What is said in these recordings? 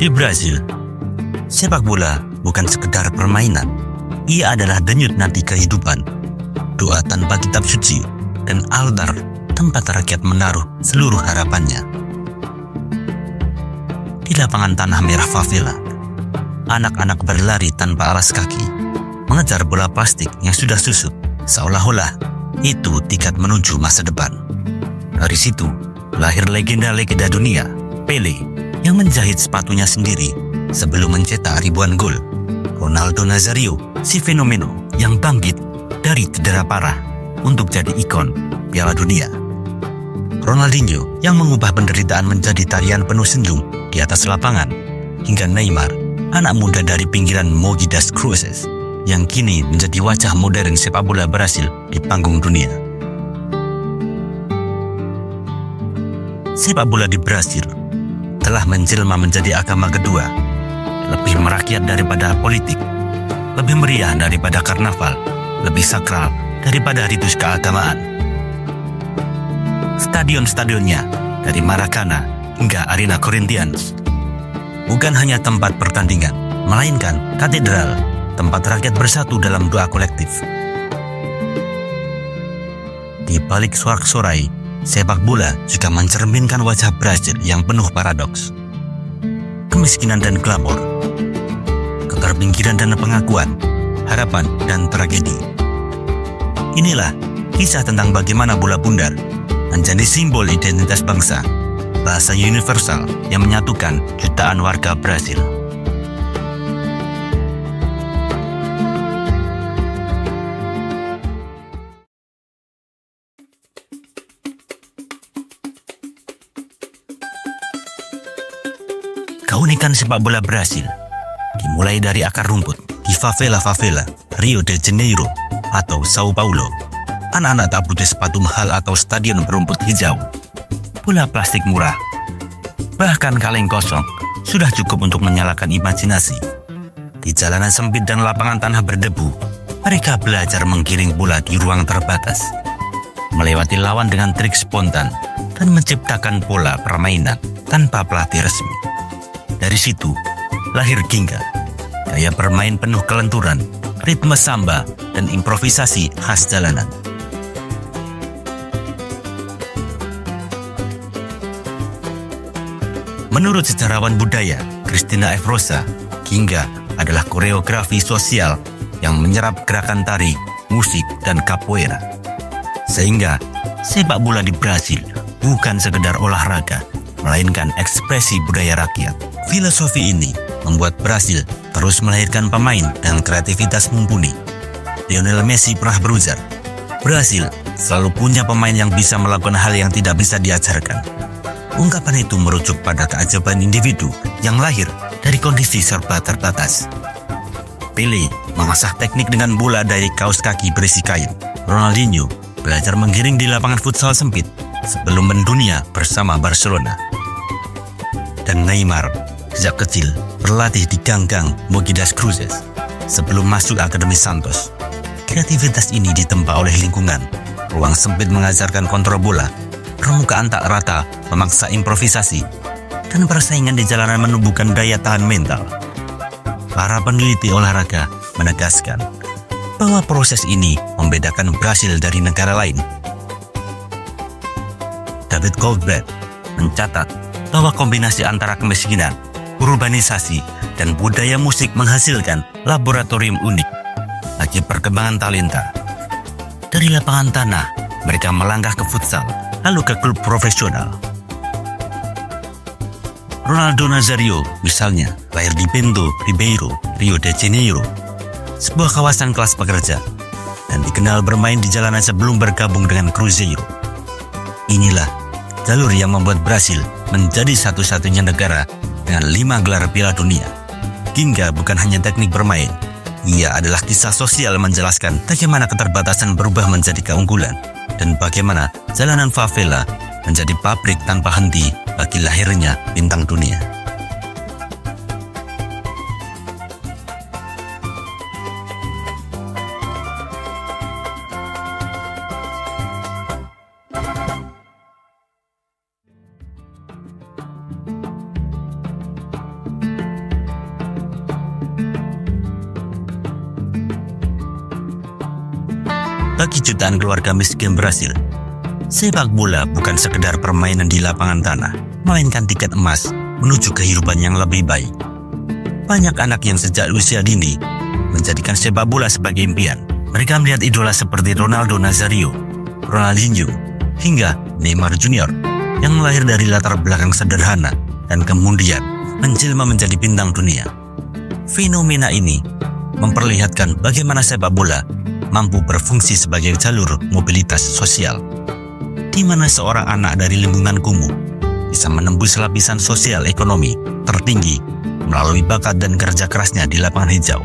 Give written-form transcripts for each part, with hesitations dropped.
Di Brasil, sepak bola bukan sekedar permainan. Ia adalah denyut nadi kehidupan, doa tanpa kitab suci, dan altar tempat rakyat menaruh seluruh harapannya. Di lapangan tanah merah favela, anak-anak berlari tanpa alas kaki, mengejar bola plastik yang sudah susut, seolah-olah itu tiket menuju masa depan. Dari situ, lahir legenda-legenda dunia, Pele, yang menjahit sepatunya sendiri sebelum mencetak ribuan gol. Ronaldo Nazario, si fenomeno yang bangkit dari cedera parah untuk jadi ikon Piala Dunia. Ronaldinho yang mengubah penderitaan menjadi tarian penuh senyum di atas lapangan. Hingga Neymar, anak muda dari pinggiran Mogi das Cruzes, yang kini menjadi wajah modern sepak bola Brasil di panggung dunia. Sepak bola di Brasil telah menjelma menjadi agama kedua, lebih merakyat daripada politik, lebih meriah daripada karnaval, lebih sakral daripada ritus keagamaan. Stadion-stadionnya dari Maracana hingga Arena Corinthians bukan hanya tempat pertandingan, melainkan katedral, tempat rakyat bersatu dalam doa kolektif. Di balik sorak-sorai, sepak bola juga mencerminkan wajah Brasil yang penuh paradoks. Kemiskinan dan glamor, keterpinggiran dan pengakuan, harapan dan tragedi. Inilah kisah tentang bagaimana bola bundar menjadi simbol identitas bangsa, bahasa universal yang menyatukan jutaan warga Brasil. Keunikan sepak bola Brasil dimulai dari akar rumput di favela-favela Rio de Janeiro atau Sao Paulo. Anak-anak tak butuh sepatu mahal atau stadion berumput hijau, bola plastik murah, bahkan kaleng kosong sudah cukup untuk menyalakan imajinasi. Di jalanan sempit dan lapangan tanah berdebu, mereka belajar menggiring bola di ruang terbatas, melewati lawan dengan trik spontan, dan menciptakan pola permainan tanpa pelatih resmi. Dari situ, lahir Ginga, gaya bermain penuh kelenturan, ritme samba, dan improvisasi khas jalanan. Menurut sejarawan budaya, Cristina F. Rosa, Ginga adalah koreografi sosial yang menyerap gerakan tari, musik, dan capoeira. Sehingga, sepak bola di Brasil bukan sekedar olahraga, melainkan ekspresi budaya rakyat. Filosofi ini membuat Brasil terus melahirkan pemain dengan kreativitas mumpuni. Lionel Messi pernah berujar, Brasil selalu punya pemain yang bisa melakukan hal yang tidak bisa diajarkan. Ungkapan itu merujuk pada keajaiban individu yang lahir dari kondisi serba terbatas. Pele mengasah teknik dengan bola dari kaos kaki berisi kain. Ronaldinho belajar menggiring di lapangan futsal sempit sebelum mendunia bersama Barcelona. Dan Neymar sejak kecil berlatih di gang-gang Mogi das Cruzes sebelum masuk Akademi Santos. Kreativitas ini ditempa oleh lingkungan. Ruang sempit mengajarkan kontrol bola, permukaan tak rata memaksa improvisasi, dan persaingan di jalanan menumbuhkan daya tahan mental. Para peneliti olahraga menegaskan bahwa proses ini membedakan Brasil dari negara lain. David Goldblatt mencatat bahwa kombinasi antara kemiskinan, urbanisasi, dan budaya musik menghasilkan laboratorium unik bagi perkembangan talenta. Dari lapangan tanah, mereka melangkah ke futsal, lalu ke klub profesional. Ronaldo Nazario, misalnya, lahir di Bento, Ribeiro, Rio de Janeiro, sebuah kawasan kelas pekerja, dan dikenal bermain di jalanan sebelum bergabung dengan Cruzeiro. Inilah jalur yang membuat Brasil menjadi satu-satunya negara dengan 5 gelar Piala Dunia. Ginga bukan hanya teknik bermain, ia adalah kisah sosial menjelaskan bagaimana keterbatasan berubah menjadi keunggulan, dan bagaimana jalanan favela menjadi pabrik tanpa henti bagi lahirnya bintang dunia. bagi jutaan keluarga miskin Brasil. Sepak bola bukan sekedar permainan di lapangan tanah, melainkan tiket emas menuju kehidupan yang lebih baik. Banyak anak yang sejak usia dini menjadikan sepak bola sebagai impian. Mereka melihat idola seperti Ronaldo Nazario, Ronaldinho, hingga Neymar Junior yang lahir dari latar belakang sederhana dan kemudian menjelma menjadi bintang dunia. Fenomena ini memperlihatkan bagaimana sepak bola mampu berfungsi sebagai jalur mobilitas sosial, di mana seorang anak dari lingkungan kumuh bisa menembus lapisan sosial ekonomi tertinggi melalui bakat dan kerja kerasnya di lapangan hijau.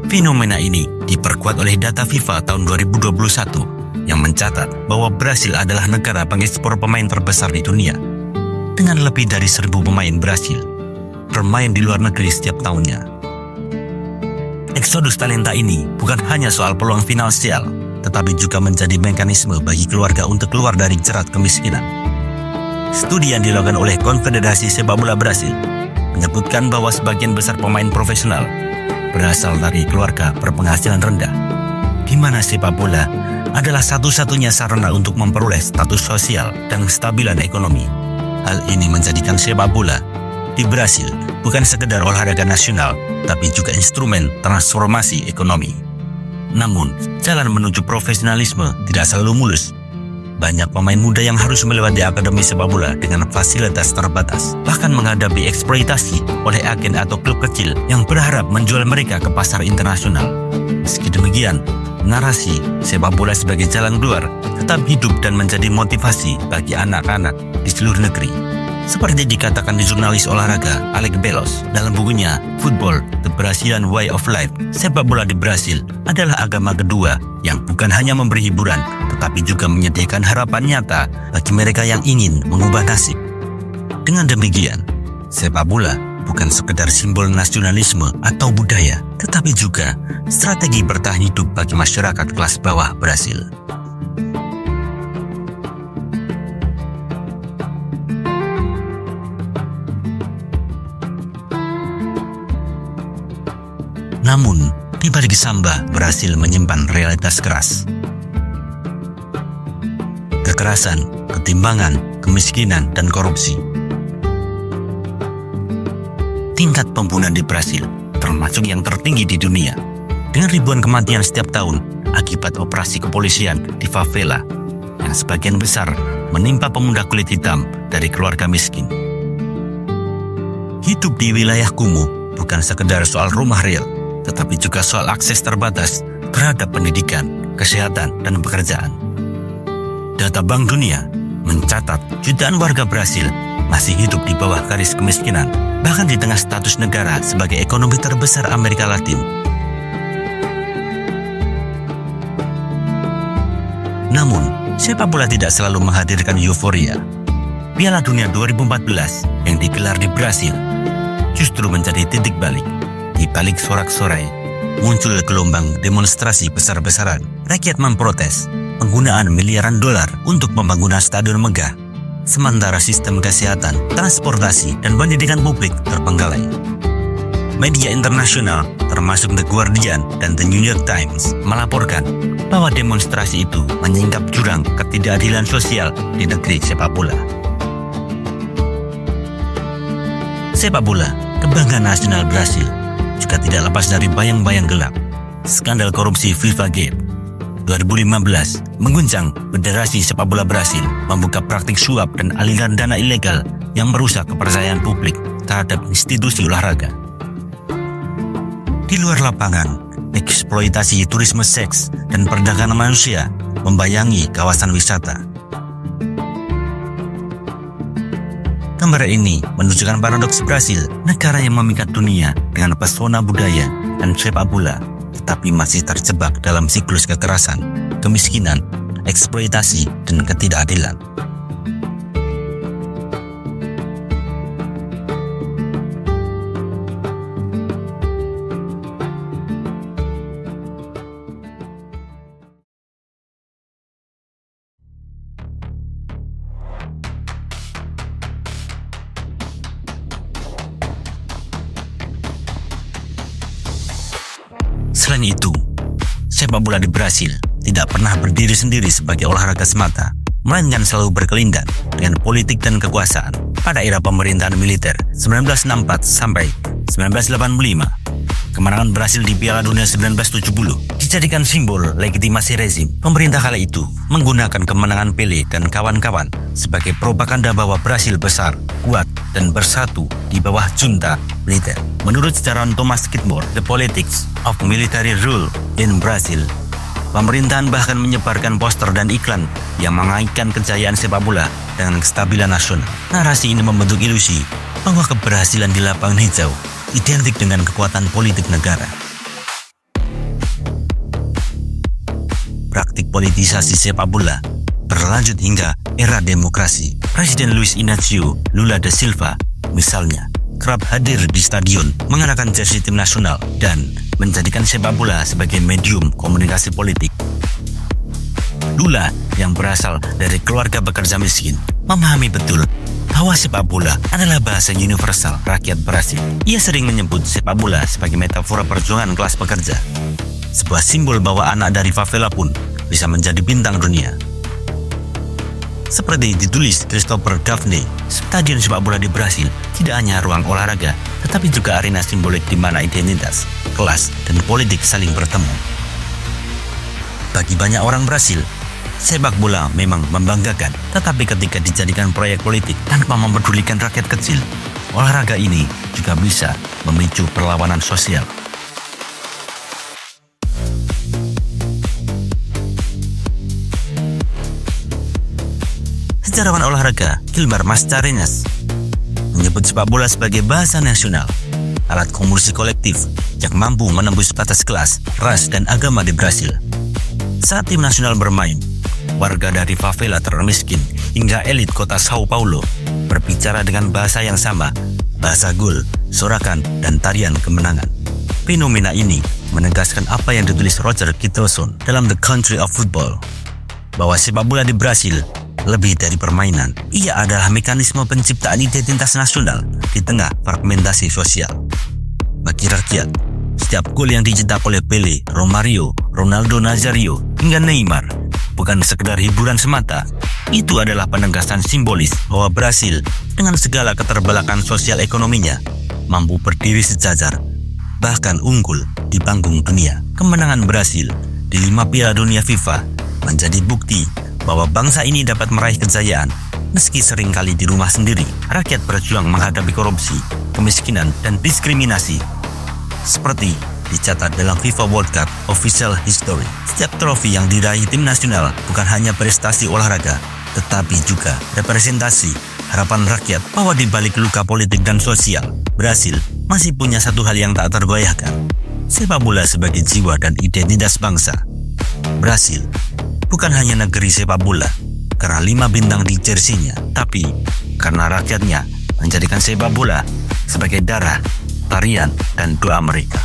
Fenomena ini diperkuat oleh data FIFA tahun 2021 yang mencatat bahwa Brasil adalah negara pengekspor pemain terbesar di dunia. Dengan lebih dari 1.000 pemain Brasil bermain di luar negeri setiap tahunnya. Eksodus talenta ini bukan hanya soal peluang finansial, tetapi juga menjadi mekanisme bagi keluarga untuk keluar dari jerat kemiskinan. Studi yang dilakukan oleh Konfederasi Sepak Bola Brasil menyebutkan bahwa sebagian besar pemain profesional berasal dari keluarga berpenghasilan rendah, di mana sepak bola adalah satu-satunya sarana untuk memperoleh status sosial dan kestabilan ekonomi. Hal ini menjadikan sepak bola di Brasil bukan sekedar olahraga nasional, tapi juga instrumen transformasi ekonomi. Namun, jalan menuju profesionalisme tidak selalu mulus. Banyak pemain muda yang harus melewati akademi sepak bola dengan fasilitas terbatas, bahkan menghadapi eksploitasi oleh agen atau klub kecil yang berharap menjual mereka ke pasar internasional. Meski demikian, narasi sepak bola sebagai jalan keluar tetap hidup dan menjadi motivasi bagi anak-anak di seluruh negeri. Seperti dikatakan di jurnalis olahraga Alex Belos dalam bukunya Football, The Brazilian Way of Life, sepak bola di Brasil adalah agama kedua yang bukan hanya memberi hiburan, tetapi juga menyediakan harapan nyata bagi mereka yang ingin mengubah nasib. Dengan demikian, sepak bola bukan sekedar simbol nasionalisme atau budaya, tetapi juga strategi bertahan hidup bagi masyarakat kelas bawah Brasil. Namun, di balik samba, Brasil menyimpan realitas keras. Kekerasan, ketimpangan, kemiskinan, dan korupsi. Tingkat pembunuhan di Brasil termasuk yang tertinggi di dunia, dengan ribuan kematian setiap tahun akibat operasi kepolisian di favela, yang sebagian besar menimpa pemuda kulit hitam dari keluarga miskin. Hidup di wilayah kumuh bukan sekedar soal rumah real, tetapi juga soal akses terbatas terhadap pendidikan, kesehatan, dan pekerjaan. Data Bank Dunia mencatat jutaan warga Brasil masih hidup di bawah garis kemiskinan, bahkan di tengah status negara sebagai ekonomi terbesar Amerika Latin. Namun, sepak bola tidak selalu menghadirkan euforia. Piala Dunia 2014 yang digelar di Brasil justru menjadi titik balik. Di balik sorak-sorai, muncul gelombang demonstrasi besar-besaran. Rakyat memprotes penggunaan miliaran dolar untuk pembangunan stadion megah, sementara sistem kesehatan, transportasi, dan pendidikan publik terbengkalai. Media internasional, termasuk The Guardian dan The New York Times, melaporkan bahwa demonstrasi itu menyingkap jurang ketidakadilan sosial di negeri sepak bola. Sepak bola, kebanggaan nasional Brasil, juga tidak lepas dari bayang-bayang gelap. Skandal korupsi FIFA Gate 2015 mengguncang Federasi Sepak Bola Brasil, membuka praktik suap dan aliran dana ilegal yang merusak kepercayaan publik terhadap institusi olahraga. Di luar lapangan, eksploitasi turisme seks dan perdagangan manusia membayangi kawasan wisata. Gambar ini menunjukkan paradoks Brasil, negara yang memikat dunia dengan pesona budaya dan sepak bola, tetapi masih terjebak dalam siklus kekerasan, kemiskinan, eksploitasi, dan ketidakadilan. Selain itu, sepak bola di Brasil tidak pernah berdiri sendiri sebagai olahraga semata, melainkan selalu berkelindan dengan politik dan kekuasaan. Pada era pemerintahan militer 1964 sampai 1985, kemenangan Brasil di Piala Dunia 1970 dijadikan simbol legitimasi rezim. Pemerintah kala itu menggunakan kemenangan Pelé dan kawan-kawan sebagai propaganda bahwa Brasil besar, kuat, dan bersatu di bawah junta militer. Menurut sejarawan Thomas Skidmore, The Politics of Military Rule in Brazil, pemerintahan bahkan menyebarkan poster dan iklan yang mengaitkan kejayaan sepak bola dengan kestabilan nasional. Narasi ini membentuk ilusi bahwa keberhasilan di lapangan hijau identik dengan kekuatan politik negara. Praktik politisasi sepak bola berlanjut hingga era demokrasi. Presiden Luiz Inácio Lula da Silva, misalnya, kerap hadir di stadion mengenakan jersey tim nasional dan menjadikan sepak bola sebagai medium komunikasi politik. Lula yang berasal dari keluarga pekerja miskin memahami betul bahwa sepak bola adalah bahasa universal rakyat Brasil. Ia sering menyebut sepak bola sebagai metafora perjuangan kelas pekerja, sebuah simbol bahwa anak dari favela pun bisa menjadi bintang dunia. Seperti ditulis Christopher Daphne, stadion sepak bola di Brasil tidak hanya ruang olahraga, tetapi juga arena simbolik di mana identitas, kelas, dan politik saling bertemu. Bagi banyak orang Brasil, sepak bola memang membanggakan, tetapi ketika dijadikan proyek politik tanpa mempedulikan rakyat kecil, olahraga ini juga bisa memicu perlawanan sosial. Sejarawan olahraga Gilmar Mascarenhas menyebut sepak bola sebagai bahasa nasional, alat komunikasi kolektif yang mampu menembus batas kelas, ras, dan agama di Brasil. Saat tim nasional bermain, warga dari favela termiskin hingga elit kota Sao Paulo berbicara dengan bahasa yang sama, bahasa gol, sorakan, dan tarian kemenangan. Fenomena ini menegaskan apa yang ditulis Roger Kittelson dalam The Country of Football, bahwa sepak bola di Brasil lebih dari permainan. Ia adalah mekanisme penciptaan identitas nasional di tengah fragmentasi sosial. Bagi rakyat, setiap gol yang dicetak oleh Pelé, Romario, Ronaldo Nazario, hingga Neymar bukan sekedar hiburan semata. Itu adalah penegasan simbolis bahwa Brasil dengan segala keterbelakangan sosial ekonominya mampu berdiri sejajar, bahkan unggul di panggung dunia. Kemenangan Brasil di 5 Piala Dunia FIFA menjadi bukti bahwa bangsa ini dapat meraih kejayaan meski seringkali di rumah sendiri. Rakyat berjuang menghadapi korupsi, kemiskinan, dan diskriminasi, seperti dicatat dalam FIFA World Cup Official History. Setiap trofi yang diraih tim nasional bukan hanya prestasi olahraga, tetapi juga representasi harapan rakyat bahwa di balik luka politik dan sosial, Brasil masih punya satu hal yang tak terbayangkan: sepak bola sebagai jiwa dan identitas bangsa. Brasil bukan hanya negeri sepak bola karena 5 bintang di jersinya, tapi karena rakyatnya menjadikan sepak bola sebagai darah, tarian, dan doa mereka.